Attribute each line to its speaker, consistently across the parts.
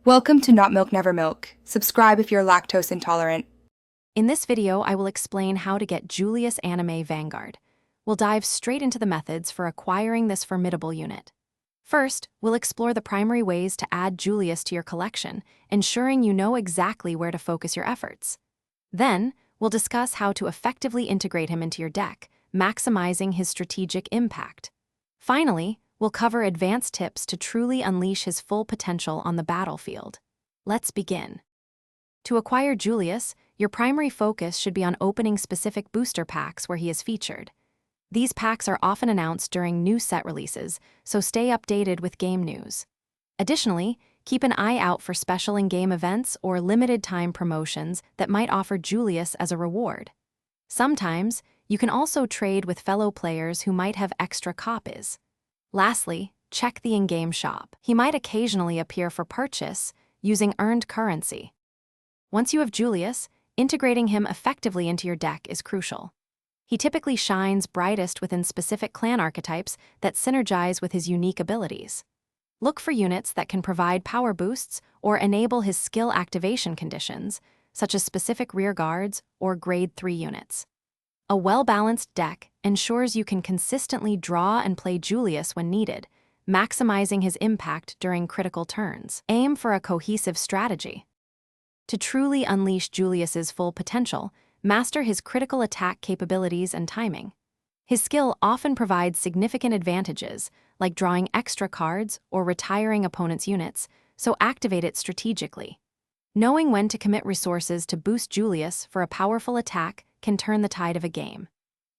Speaker 1: Welcome to Not Milk Never Milk. Subscribe if you're lactose intolerant.
Speaker 2: In this video, I will explain how to get Julius Anime Vanguard. We'll dive straight into the methods for acquiring this formidable unit. First, we'll explore the primary ways to add Julius to your collection, ensuring you know exactly where to focus your efforts. Then, we'll discuss how to effectively integrate him into your deck, maximizing his strategic impact. Finally, we'll cover advanced tips to truly unleash his full potential on the battlefield. Let's begin. To acquire Julius, your primary focus should be on opening specific booster packs where he is featured. These packs are often announced during new set releases, so stay updated with game news. Additionally, keep an eye out for special in-game events or limited-time promotions that might offer Julius as a reward. Sometimes, you can also trade with fellow players who might have extra copies. Lastly, check the in-game shop. He might occasionally appear for purchase using earned currency. Once you have Julius, integrating him effectively into your deck is crucial. He typically shines brightest within specific clan archetypes that synergize with his unique abilities. Look for units that can provide power boosts or enable his skill activation conditions, such as specific rear guards or grade 3 units. A well-balanced deck ensures you can consistently draw and play Julius when needed, maximizing his impact during critical turns. Aim for a cohesive strategy. To truly unleash Julius's full potential, master his critical attack capabilities and timing. His skill often provides significant advantages, like drawing extra cards or retiring opponents' units, so activate it strategically. Knowing when to commit resources to boost Julius for a powerful attack can turn the tide of a game.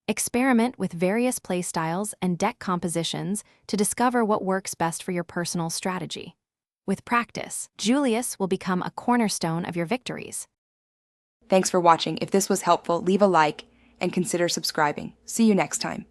Speaker 2: Experiment with various playstyles and deck compositions to discover what works best for your personal strategy. With practice, Julius will become a cornerstone of your victories.
Speaker 1: Thanks for watching. If this was helpful, leave a like and consider subscribing. See you next time.